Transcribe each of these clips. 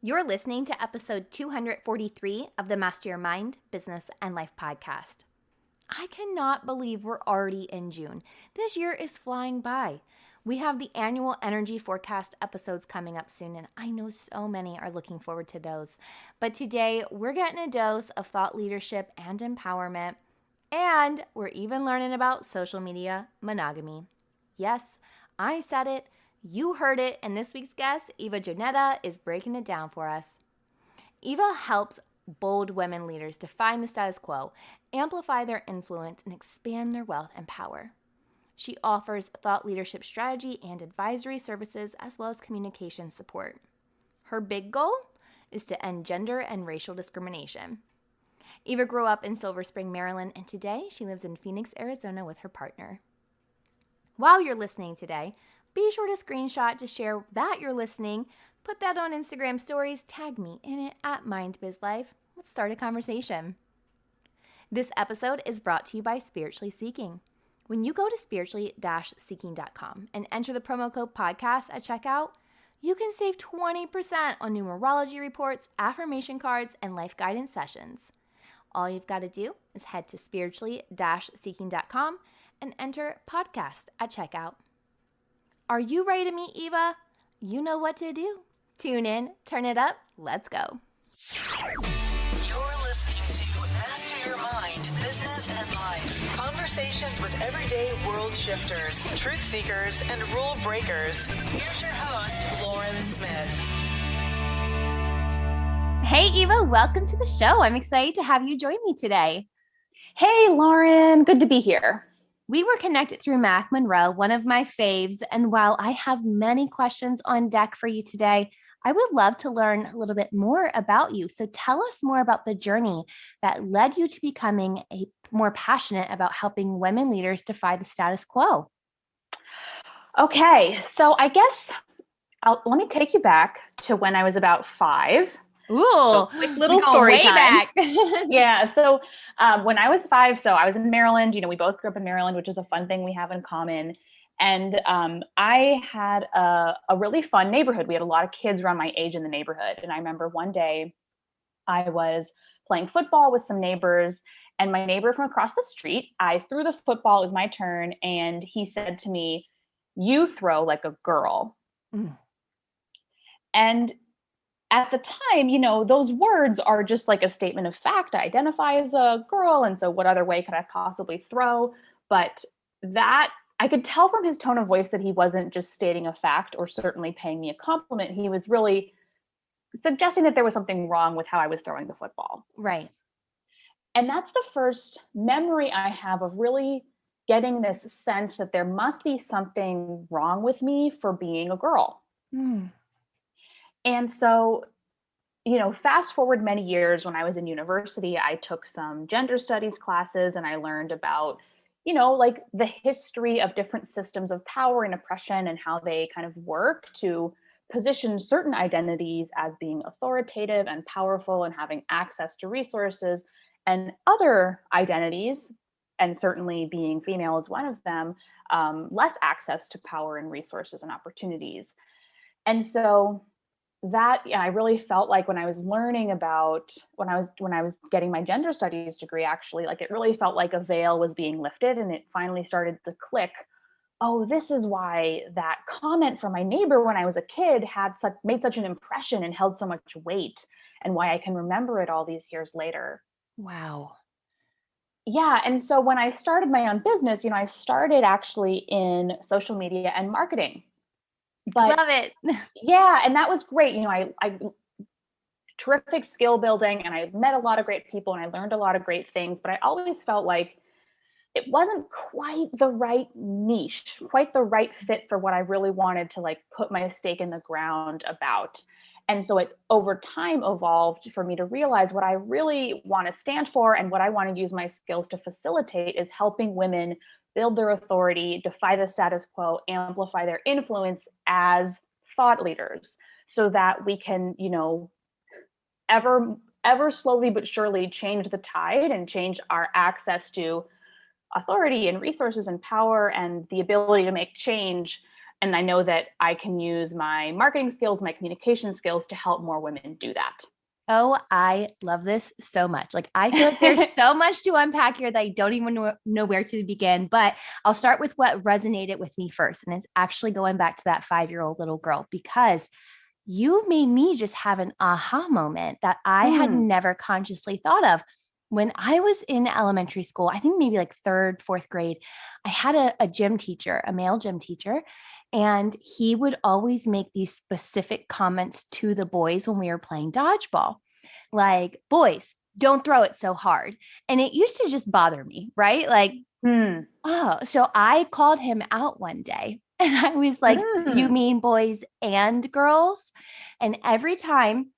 You're listening to episode 243 of the Master Your Mind, Business, and Life podcast. I cannot believe we're already in June. This year is flying by. We have the annual energy forecast episodes coming up soon, and I know so many are looking forward to those. But today, we're getting a dose of thought leadership and empowerment, and we're even learning about social media monogamy. Yes, I said it. You heard it, and this week's guest, Eva Jannotta, is breaking it down for us. Eva helps bold women leaders define the status quo, amplify their influence, and expand their wealth and power. She offers thought leadership strategy and advisory services, as well as communication support. Her big goal is to end gender and racial discrimination. Eva grew up in Silver Spring, Maryland, and today she lives in Phoenix, Arizona with her partner. While you're listening today, be sure to screenshot to share that you're listening. Put that on Instagram stories. Tag me in it at MindBizLife. Let's start a conversation. This episode is brought to you by Spiritually Seeking. When you go to spiritually-seeking.com and enter the promo code podcast at checkout, you can save 20% on numerology reports, affirmation cards, and life guidance sessions. All you've got to do is head to spiritually-seeking.com and enter podcast at checkout. Are you ready to meet Eva? You know what to do. Tune in, turn it up, let's go. You're listening to Master Your Mind, Business and Life. Conversations with everyday world shifters, truth seekers, and rule breakers. Here's your host, Lauren Smith. Hey Eva, welcome to the show. I'm excited to have you join me today. Hey Lauren, good to be here. We were connected through Mac Monroe, one of my faves, and while I have many questions on deck for you today, I would love to learn a little bit more about you. So tell us more about the journey that led you to becoming more passionate about helping women leaders defy the status quo. Okay, so I guess let me take you back to when I was about 5. Ooh, so quick little story way time. Back. Yeah, so when I was 5, so I was in Maryland. We both grew up in Maryland, which is a fun thing we have in common. And I had a really fun neighborhood. We had a lot of kids around my age in the neighborhood. And I remember one day I was playing football with some neighbors, and my neighbor from across the street, I threw the football, it was my turn, and he said to me, "You throw like a girl." Mm. And at the time, those words are just like a statement of fact. I identify as a girl, and so what other way could I possibly throw? But that, I could tell from his tone of voice that he wasn't just stating a fact or certainly paying me a compliment. He was really suggesting that there was something wrong with how I was throwing the football. Right. And that's the first memory I have of really getting this sense that there must be something wrong with me for being a girl. Mm. And so, fast forward many years, when I was in university, I took some gender studies classes, and I learned about, like the history of different systems of power and oppression and how they kind of work to position certain identities as being authoritative and powerful and having access to resources, and other identities, and certainly being female is one of them, less access to power and resources and opportunities. And so that, I really felt like when I was learning about, when I was getting my gender studies degree, actually, like it really felt like a veil was being lifted, and it finally started to click. Oh, this is why that comment from my neighbor when I was a kid made such an impression and held so much weight, and why I can remember it all these years later. Wow. Yeah. And so when I started my own business, I started actually in social media and marketing. But love it. Yeah, and that was great. I terrific skill building, and I met a lot of great people, and I learned a lot of great things, but I always felt like it wasn't quite the right niche, quite the right fit for what I really wanted to put my stake in the ground about. And so it over time evolved for me to realize what I really want to stand for, and what I want to use my skills to facilitate is helping women build their authority, defy the status quo, amplify their influence as thought leaders, so that we can, ever slowly but surely change the tide and change our access to authority and resources and power and the ability to make change And I know that I can use my marketing skills, my communication skills to help more women do that. Oh, I love this so much. Like, I feel like there's so much to unpack here that I don't even know where to begin, but I'll start with what resonated with me first. And it's actually going back to that 5-year-old little girl, because you made me just have an aha moment that I had never consciously thought of. When I was in elementary school, I think maybe like third, fourth grade, I had a gym teacher, a male gym teacher, and he would always make these specific comments to the boys when we were playing dodgeball, like, boys, don't throw it so hard. And it used to just bother me, right? Like, oh, so I called him out one day and I was like, you mean boys and girls? And every time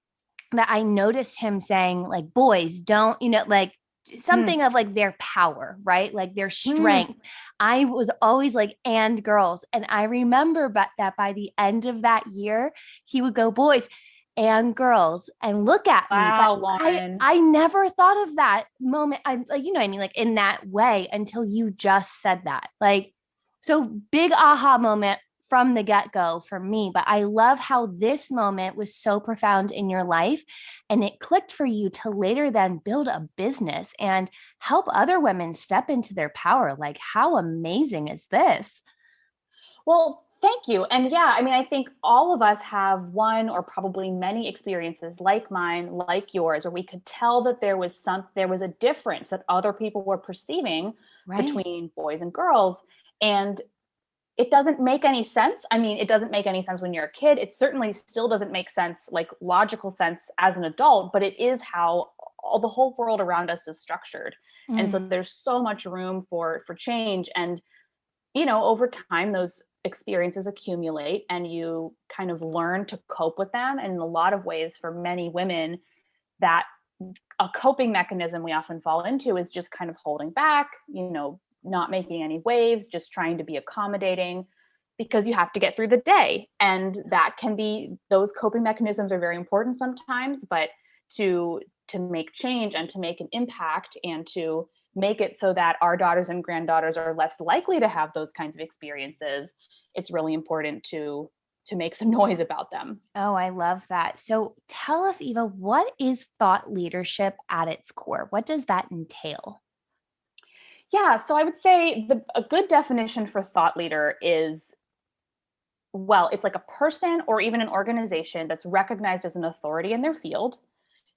that I noticed him saying, like, boys don't, like something of like their power, right? Like their strength. I was always like, and girls. And I remember that by the end of that year, he would go, boys and girls, and look at me. Wow, But Lauren. I never thought of that moment. I like, what I mean? Like in that way until you just said that. Like, so big aha moment from the get-go for me. But I love how this moment was so profound in your life, and it clicked for you to later then build a business and help other women step into their power. Like, how amazing is this? Well, thank you. And yeah, I mean, I think all of us have one or probably many experiences like mine, like yours, where we could tell that there was a difference that other people were perceiving Right. between boys and girls. And it doesn't make any sense. I mean, it doesn't make any sense when you're a kid. It certainly still doesn't make sense, like logical sense as an adult, but it is how the whole world around us is structured. And so there's so much room for change. And over time, those experiences accumulate and you kind of learn to cope with them. And in a lot of ways, for many women, that a coping mechanism we often fall into is just kind of holding back, not making any waves, just trying to be accommodating because you have to get through the day. And those coping mechanisms are very important sometimes, but to make change and to make an impact and to make it so that our daughters and granddaughters are less likely to have those kinds of experiences, it's really important to make some noise about them. Oh, I love that. So tell us, Eva, what is thought leadership at its core? What does that entail? Yeah, so I would say a good definition for thought leader is, well, it's like a person or even an organization that's recognized as an authority in their field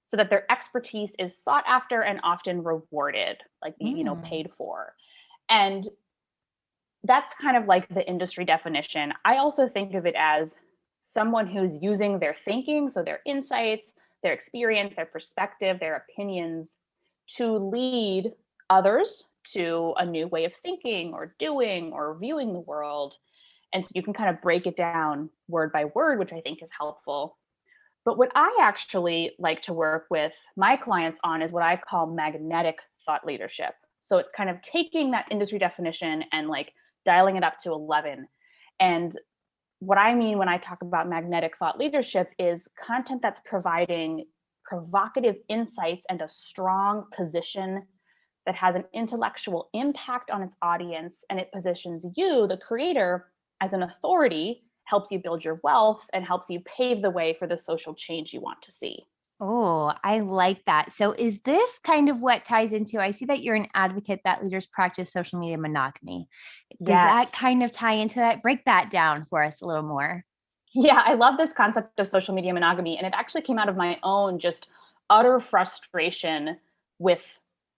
so that their expertise is sought after and often rewarded, like paid for. And that's kind of like the industry definition. I also think of it as someone who's using their thinking, so their insights, their experience, their perspective, their opinions to lead others to a new way of thinking or doing or viewing the world. And so you can kind of break it down word by word, which I think is helpful. But what I actually like to work with my clients on is what I call magnetic thought leadership. So it's kind of taking that industry definition and like dialing it up to 11. And what I mean when I talk about magnetic thought leadership is content that's providing provocative insights and a strong position that has an intellectual impact on its audience. And it positions you, the creator, as an authority, helps you build your wealth, and helps you pave the way for the social change you want to see. Oh, I like that. So is this kind of what ties into, I see that you're an advocate that leaders practice social media monogamy. Does Yes. that kind of tie into that? Break that down for us a little more. Yeah, I love this concept of social media monogamy. And it actually came out of my own just utter frustration with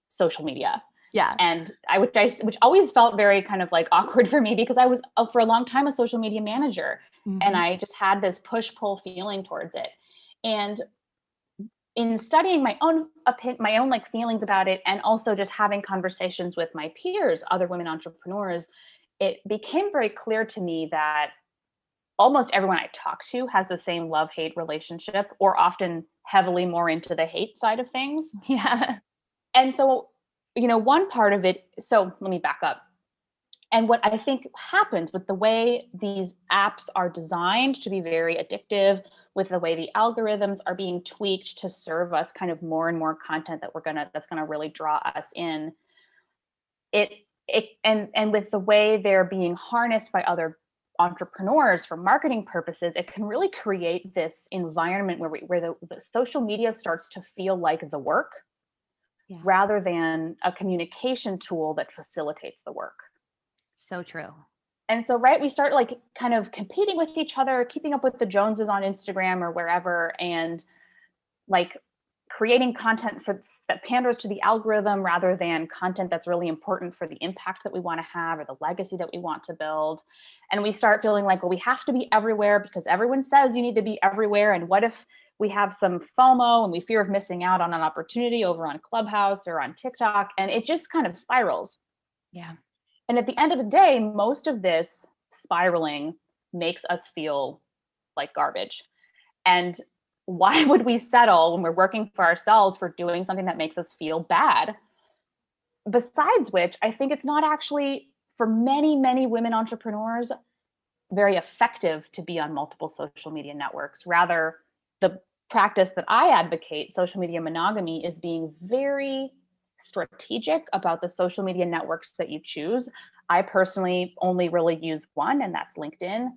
social media. Yeah. And which always felt very kind of like awkward for me because I was for a long time a social media manager, and I just had this push-pull feeling towards it. And in studying my own like feelings about it, and also just having conversations with my peers, other women entrepreneurs, it became very clear to me that almost everyone I talk to has the same love-hate relationship, or often heavily more into the hate side of things. Yeah. And so, one part of it, so let me back up. And what I think happens with the way these apps are designed to be very addictive, with the way the algorithms are being tweaked to serve us kind of more and more content that's gonna really draw us in. And with the way they're being harnessed by other entrepreneurs for marketing purposes, it can really create this environment where the social media starts to feel like the work rather than a communication tool that facilitates the work. So true. And so, right, we start like kind of competing with each other, keeping up with the Joneses on Instagram or wherever, and like creating content that panders to the algorithm rather than content that's really important for the impact that we want to have or the legacy that we want to build. And we start feeling like, well, we have to be everywhere because everyone says you need to be everywhere. And what if we have some FOMO and we fear of missing out on an opportunity over on Clubhouse or on TikTok? And it just kind of spirals. Yeah. And at the end of the day, most of this spiraling makes us feel like garbage. And why would we settle when we're working for ourselves for doing something that makes us feel bad? Besides which, I think it's not actually, for many, many women entrepreneurs, very effective to be on multiple social media networks. Rather, the practice that I advocate, social media monogamy, is being very strategic about the social media networks that you choose. I personally only really use one, and that's LinkedIn.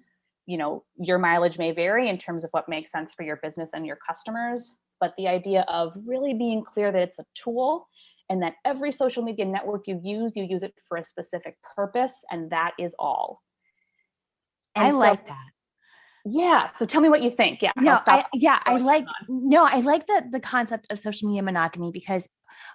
You know, your mileage may vary in terms of what makes sense for your business and your customers, but the idea of really being clear that it's a tool and that every social media network you use it for a specific purpose, and that is all. And I like that. Yeah. So tell me what you think. Yeah. No, I like the concept of social media monogamy because,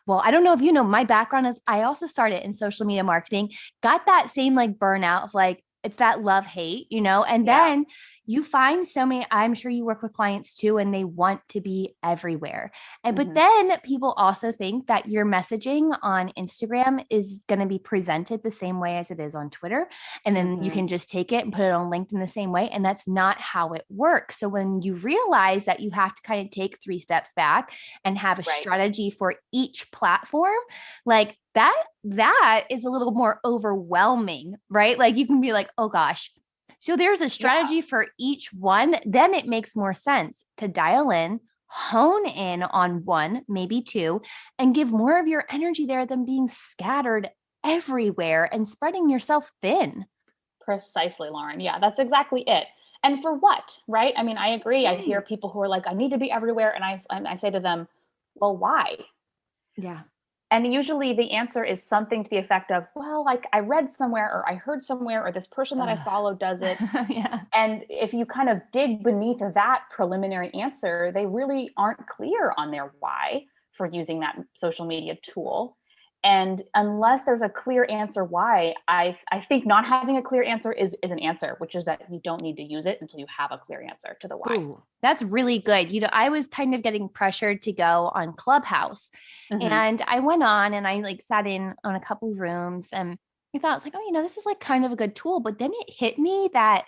well, I don't know if you know, my background is I also started in social media marketing, got that same like burnout of like, it's that love hate, you know, and then you find so many, I'm sure you work with clients too, and they want to be everywhere. And, but then people also think that your messaging on Instagram is going to be presented the same way as it is on Twitter. And then you can just take it and put it on LinkedIn the same way. And that's not how it works. So when you realize that you have to kind of take 3 steps back and have a strategy for each platform, like that is a little more overwhelming, right? Like you can be like, oh gosh, so there's a strategy for each one. Then it makes more sense to dial in, hone in on one, maybe 2, and give more of your energy there than being scattered everywhere and spreading yourself thin. Precisely, Lauren. Yeah, that's exactly it. And for what, right? I mean, I agree. I hear people who are like, I need to be everywhere. And I say to them, well, why? Yeah. And usually the answer is something to the effect of, well, like I read somewhere or I heard somewhere or this person that I follow does it. And if you kind of dig beneath that preliminary answer, they really aren't clear on their why for using that social media tool. And unless there's a clear answer why, I think not having a clear answer is an answer, which is that you don't need to use it until you have a clear answer to the why. Ooh, that's really good. You know, I was kind of getting pressured to go on Clubhouse and I went on and I like sat in on a couple of rooms and I thought, it's like, oh, you know, this is like kind of a good tool. But then it hit me that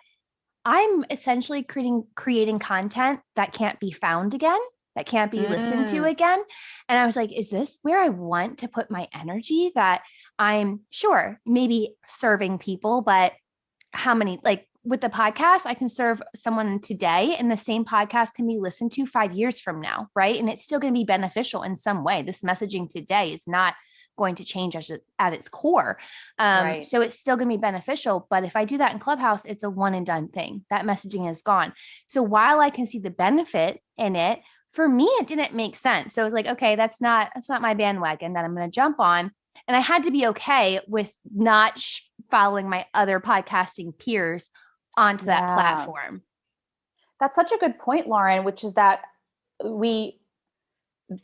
I'm essentially creating content that can't be found again, that can't be listened to again. And I was like, is this where I want to put my energy? That I'm sure maybe serving people, but how many, like with the podcast, I can serve someone today and the same podcast can be listened to 5 years from now, right? And it's still going to be beneficial in some way. This messaging today is not going to change at its core. So it's still going to be beneficial. But if I do that in Clubhouse, it's a one and done thing. That messaging is gone. So while I can see the benefit in it, for me, it didn't make sense. So it was like, okay, that's not my bandwagon that I'm going to jump on. And I had to be okay with not following my other podcasting peers onto that platform. That's such a good point, Lauren, which is that we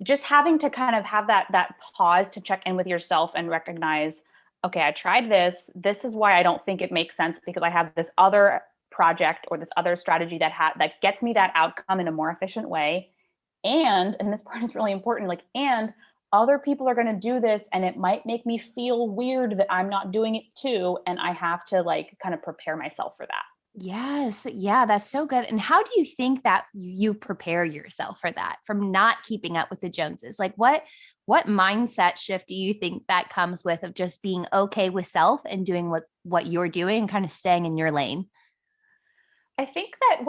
just having to kind of have that pause to check in with yourself and recognize, okay, I tried this. This is why I don't think it makes sense because I have this other project or this other strategy that gets me that outcome in a more efficient way. And this part is really important, like, and other people are going to do this and it might make me feel weird that I'm not doing it too. And I have to like kind of prepare myself for that. Yes. Yeah, that's so good. And how do you think that you prepare yourself for that from not keeping up with the Joneses? Like what mindset shift do you think that comes with of just being okay with self and doing what you're doing and kind of staying in your lane? I think that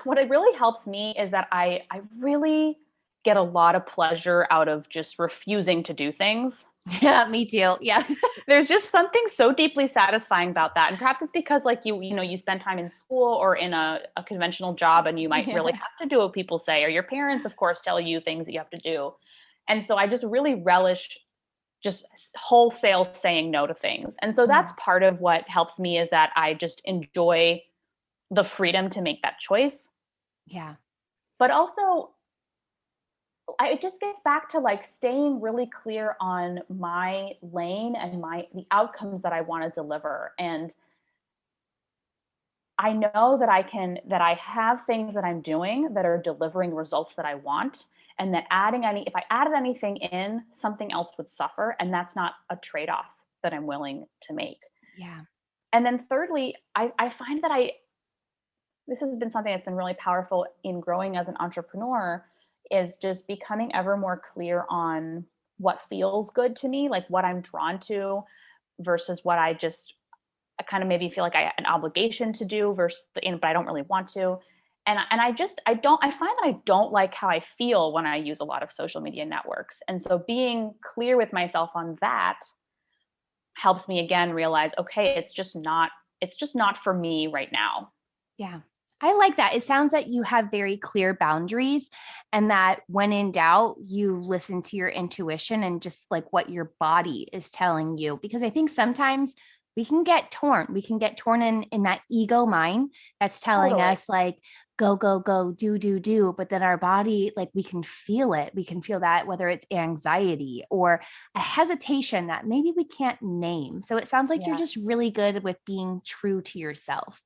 what it really helps me is that I really get a lot of pleasure out of just refusing to do things Yeah, me too. Yeah. There's just something so deeply satisfying about that. And perhaps it's because like you spend time in school or in a conventional job and you might really Yeah. have to do what people say, or your parents, of course, tell you things that you have to do. And so I just really relish just wholesale saying no to things. And so that's Mm. part of what helps me is that I just enjoy the freedom to make that choice. Yeah. But also it just gets back to like staying really clear on my lane and the outcomes that I want to deliver. And I know that that I have things that I'm doing that are delivering results that I want. And that if I added anything in, something else would suffer. And that's not a trade off that I'm willing to make. Yeah. And then thirdly, I find that this has been something that's been really powerful in growing as an entrepreneur is just becoming ever more clear on what feels good to me, like what I'm drawn to versus what I kind of maybe feel like I have an obligation to do versus, but I don't really want to. And I find that I don't like how I feel when I use a lot of social media networks. And so being clear with myself on that helps me again realize, okay, it's just not for me right now. Yeah. I like that. It sounds like you have very clear boundaries and that when in doubt, you listen to your intuition and just like what your body is telling you. Because I think sometimes we can get torn. We can get torn in that ego mind that's telling Totally. us like, go, go, go, do. But then our body, like we can feel it. We can feel that whether it's anxiety or a hesitation that maybe we can't name. So it sounds like you're Yeah. just really good with being true to yourself.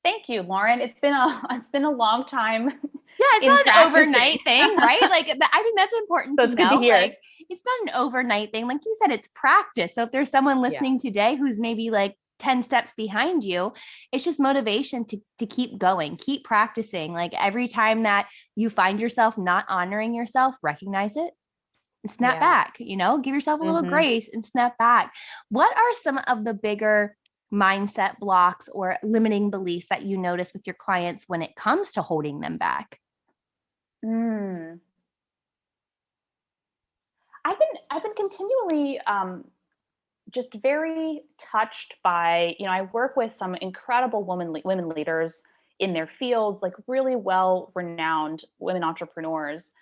Thank you, Lauren. It's been a long time Yeah, it's in not an practicing. overnight thing, right? Like I think that's important So to it's good to know. hear. Like it's not an overnight thing. Like you said, it's practice. So if there's someone Yeah. listening today who's maybe like 10 steps behind you, it's just motivation to keep going, keep practicing. Like every time that you find yourself not honoring yourself, recognize it and snap Yeah. back, give yourself a little Hmm. grace and snap back. What are some of the bigger mindset blocks or limiting beliefs that you notice with your clients when it comes to holding them back? Mm. I've been continually just very touched by, I work with some incredible women leaders in their fields, like really well renowned women entrepreneurs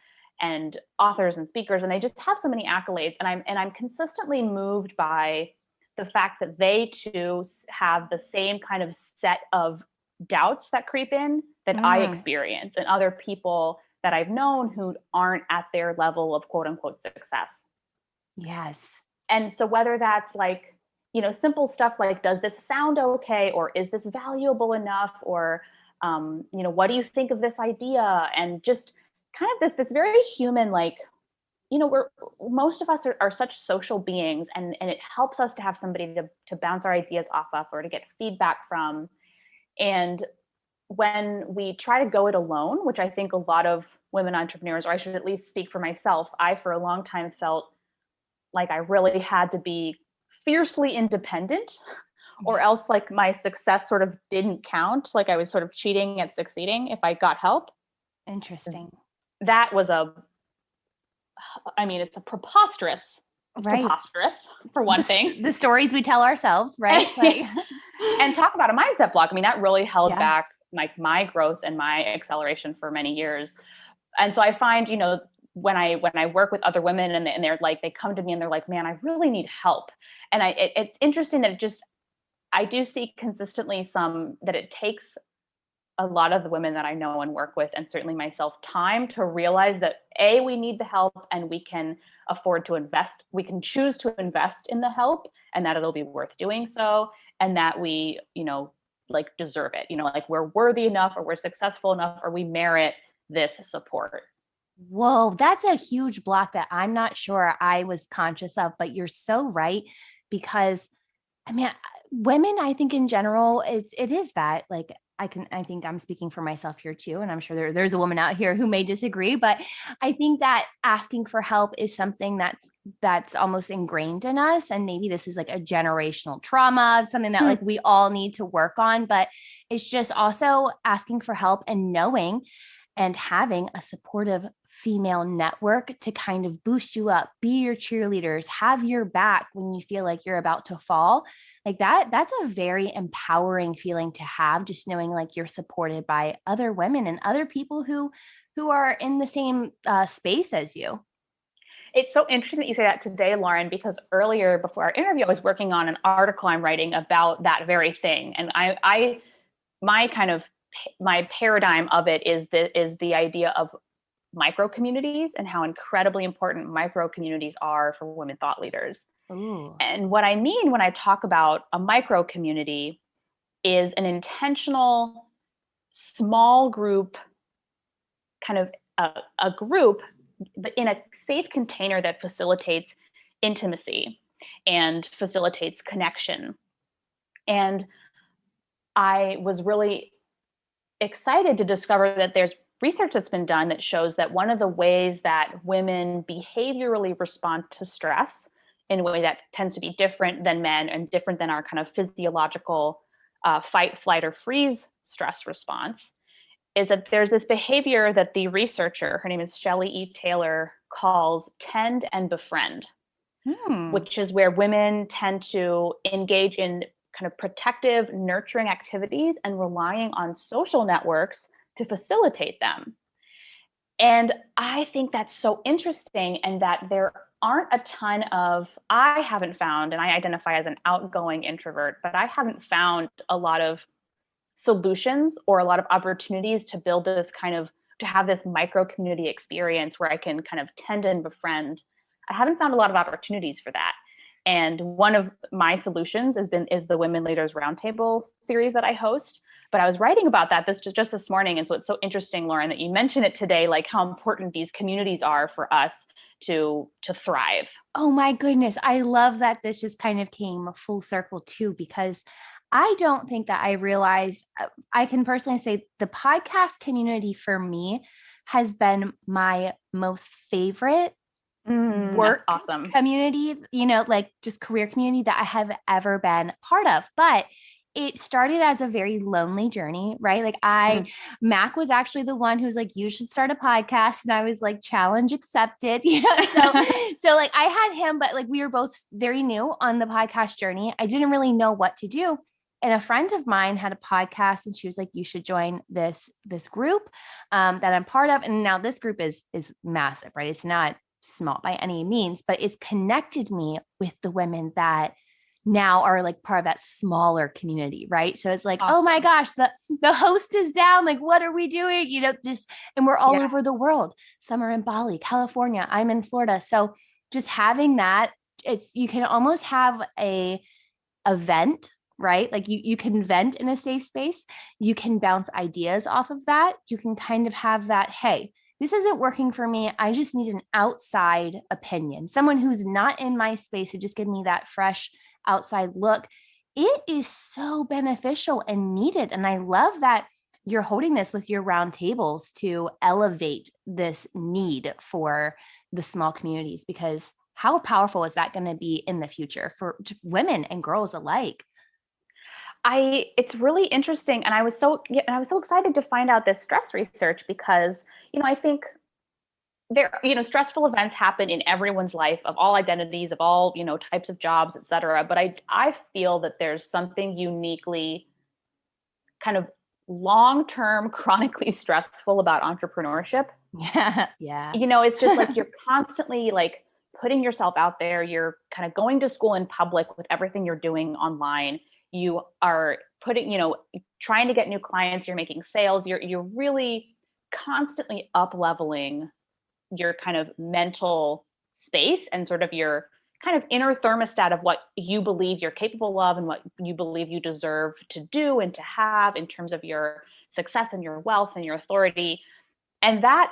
and authors and speakers, and they just have so many accolades. And I'm consistently moved by the fact that they too have the same kind of set of doubts that creep in that I Mm, experience and other people that I've known who aren't at their level of quote unquote success. yes. And so whether that's like, simple stuff like, does this sound okay? Or is this valuable enough? Or, what do you think of this idea? And just kind of this very human, like, most of us are such social beings, and it helps us to have somebody to bounce our ideas off of or to get feedback from. And when we try to go it alone, which I think a lot of women entrepreneurs, or I should at least speak for myself, I for a long time felt like I really had to be fiercely independent, or Yeah. else like my success sort of didn't count. Like I was sort of cheating at succeeding if I got help. Interesting. That was it's it's Right. preposterous for one thing. The stories we tell ourselves, right? It's like, And talk about a mindset block. I mean, that really held yeah. back like my growth and my acceleration for many years. And so I find, when I work with other women and they're like, they come to me and they're like, man, I really need help. And it's interesting that I do see consistently that it takes a lot of the women that I know and work with, and certainly myself, time to realize that we need the help and we can afford to invest. We can choose to invest in the help and that it'll be worth doing so. And that we, like deserve it, like we're worthy enough or we're successful enough or we merit this support. Whoa, that's a huge block that I'm not sure I was conscious of, but you're so right. Because I mean, women, I think in general, it is that like I think I'm speaking for myself here too. And I'm sure there's a woman out here who may disagree, but I think that asking for help is something that's almost ingrained in us. And maybe this is like a generational trauma, something that like we all need to work on, but it's just also asking for help and knowing. and having a supportive female network to kind of boost you up, be your cheerleaders, have your back when you feel like you're about to fall. Like that's a very empowering feeling to have, just knowing like you're supported by other women and other people who are in the same space as you. It's so interesting that you say that today, Lauren, because earlier before our interview, I was working on an article I'm writing about that very thing. And my paradigm of it is the idea of micro communities and how incredibly important micro communities are for women thought leaders. Ooh. And what I mean when I talk about a micro community is an intentional small group, kind of a group in a safe container that facilitates intimacy and facilitates connection. And I was really excited to discover that there's research that's been done that shows that one of the ways that women behaviorally respond to stress in a way that tends to be different than men and different than our kind of physiological fight, flight, or freeze stress response is that there's this behavior that the researcher, her name is Shelley E. Taylor, calls tend and befriend, which is where women tend to engage in kind of protective, nurturing activities and relying on social networks to facilitate them. And I think that's so interesting, and that there aren't a ton of, I haven't found, and I identify as an outgoing introvert, but I haven't found a lot of solutions or a lot of opportunities to build this kind of, to have this micro community experience where I can kind of tend and befriend. I haven't found a lot of opportunities for that. And one of my solutions is the Women Leaders Roundtable series that I host. But I was writing about that just this morning. And so it's so interesting, Lauren, that you mention it today, like how important these communities are for us to thrive. Oh my goodness. I love that this just kind of came full circle too, because I don't think that I realized, I can personally say the podcast community for me has been my most favorite work awesome community, like just career community that I have ever been part of. But it started as a very lonely journey, right? Like Mac was actually the one who's like, you should start a podcast. And I was like, challenge accepted, So like I had him, but like we were both very new on the podcast journey. I didn't really know what to do. And a friend of mine had a podcast and she was like, you should join this group that I'm part of. And now this group is massive, right? It's not small by any means, but it's connected me with the women that now are like part of that smaller community, right? So it's like, awesome. Oh my gosh, the host is down. Like, what are we doing? And we're all over the world. Some are in Bali, California. I'm in Florida. So just having that, you can almost have a vent, right? Like you can vent in a safe space. You can bounce ideas off of that. You can kind of have that, hey, this isn't working for me. I just need an outside opinion, someone who's not in my space to just give me that fresh outside look. It is so beneficial and needed. And I love that you're holding this with your roundtables to elevate this need for the small communities, because how powerful is that going to be in the future for women and girls alike? It's really interesting. And I was so excited to find out this stress research because, I think stressful events happen in everyone's life, of all identities, of all, types of jobs, et cetera. But I feel that there's something uniquely kind of long-term, chronically stressful about entrepreneurship. Yeah. It's just like you're constantly like putting yourself out there. You're kind of going to school in public with everything you're doing online. You are trying to get new clients. You're making sales. You're really constantly up-leveling your kind of mental space and sort of your kind of inner thermostat of what you believe you're capable of and what you believe you deserve to do and to have in terms of your success and your wealth and your authority. And that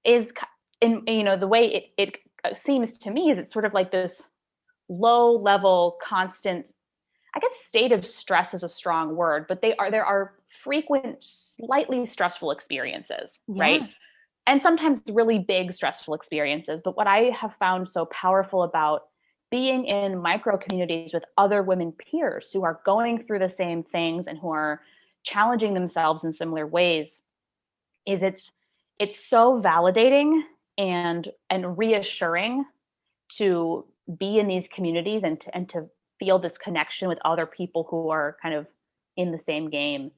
is, the way it seems to me is it's sort of like this low level, constant, I guess state of stress is a strong word, but there are frequent, slightly stressful experiences, right? And sometimes really big stressful experiences. But what I have found so powerful about being in micro communities with other women peers who are going through the same things and who are challenging themselves in similar ways is it's so validating and reassuring to be in these communities and to feel this connection with other people who are kind of in the same game.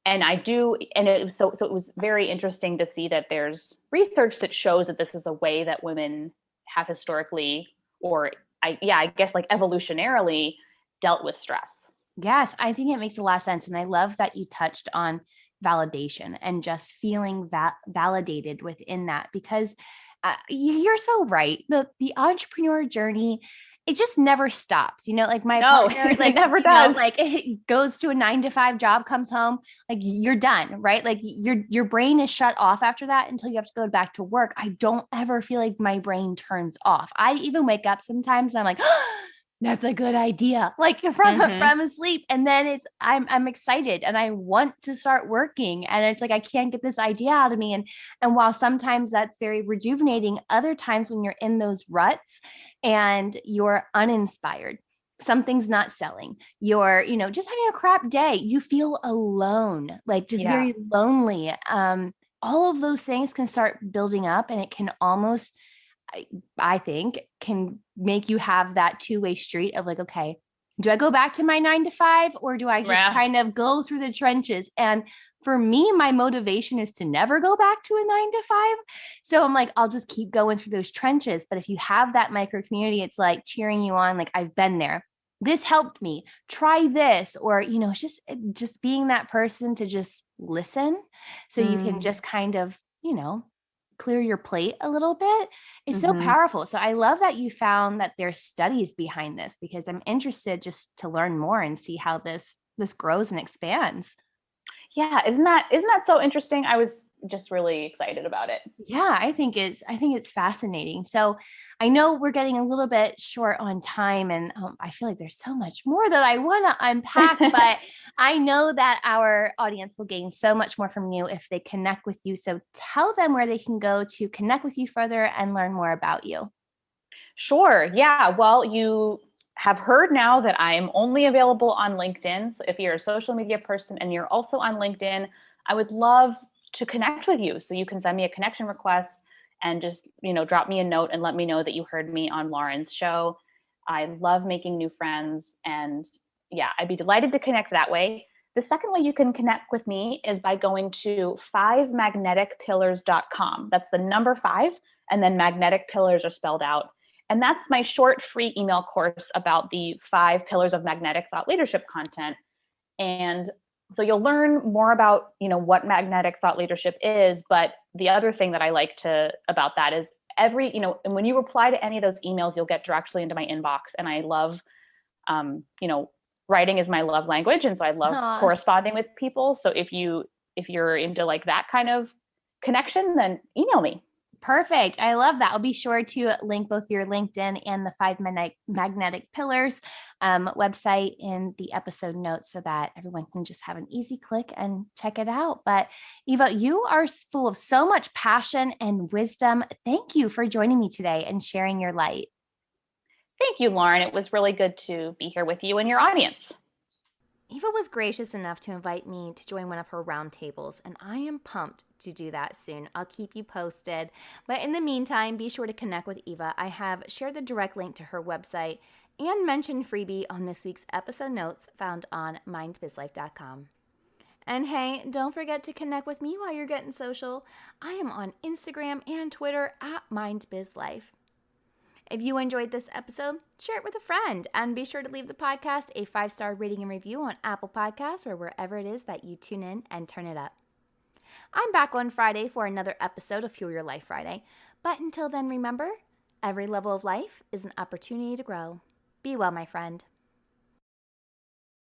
And I do, and so it was very interesting to see that there's research that shows that this is a way that women have historically, or I guess like evolutionarily, dealt with stress. Yes, I think it makes a lot of sense. And I love that you touched on validation and just feeling validated within that, because you're so right. The entrepreneur journey, it just never stops. Like my partner, it never does. Like it goes to a 9-to-5 job, comes home, like you're done, right? Like your brain is shut off after that until you have to go back to work. I don't ever feel like my brain turns off. I even wake up sometimes and I'm like, that's a good idea. Like from asleep. And then I'm excited and I want to start working. And it's like, I can't get this idea out of me. And while sometimes that's very rejuvenating, other times when you're in those ruts and you're uninspired, something's not selling, you're, just having a crap day, you feel alone, like just very lonely. All of those things can start building up, and it can almost, I think, can make you have that two-way street of like, okay, do I go back to my 9-to-5 or do I just kind of go through the trenches? And for me, my motivation is to never go back to a 9-to-5. So I'm like, I'll just keep going through those trenches. But if you have that micro community, it's like cheering you on. Like, I've been there. This helped me. Try this. Or, just being that person to just listen so you can just kind of, clear your plate a little bit. It's so powerful. So I love that you found that there's studies behind this, because I'm interested just to learn more and see how this grows and expands. Yeah, isn't that so interesting? I was just really excited about it. Yeah, I think it's fascinating. So I know we're getting a little bit short on time, and I feel like there's so much more that I want to unpack, but I know that our audience will gain so much more from you if they connect with you. So tell them where they can go to connect with you further and learn more about you. Sure. Yeah. Well, you have heard now that I'm only available on LinkedIn. So if you're a social media person and you're also on LinkedIn, I would love to connect with you. So you can send me a connection request and just, drop me a note and let me know that you heard me on Lauren's show. I love making new friends, and I'd be delighted to connect that way. The second way you can connect with me is by going to 5magneticpillars.com. That's the number 5, and then magnetic pillars are spelled out. And that's my short free email course about the 5 pillars of magnetic thought leadership content. And so you'll learn more about, what magnetic thought leadership is. But the other thing that I like about that is and when you reply to any of those emails, you'll get directly into my inbox. And I love, writing is my love language. And so I love corresponding with people. So if you're into like that kind of connection, then email me. Perfect. I love that. I'll be sure to link both your LinkedIn and the 5 Magnetic Pillars website in the episode notes so that everyone can just have an easy click and check it out. But Eva, you are full of so much passion and wisdom. Thank you for joining me today and sharing your light. Thank you, Lauren. It was really good to be here with you and your audience. Eva was gracious enough to invite me to join one of her roundtables, and I am pumped to do that soon. I'll keep you posted. But in the meantime, be sure to connect with Eva. I have shared the direct link to her website and mentioned freebie on this week's episode notes found on mindbizlife.com. And hey, don't forget to connect with me while you're getting social. I am on Instagram and Twitter at mindbizlife. If you enjoyed this episode, share it with a friend, and be sure to leave the podcast a 5-star rating and review on Apple Podcasts or wherever it is that you tune in and turn it up. I'm back on Friday for another episode of Fuel Your Life Friday. But until then, remember, every level of life is an opportunity to grow. Be well, my friend.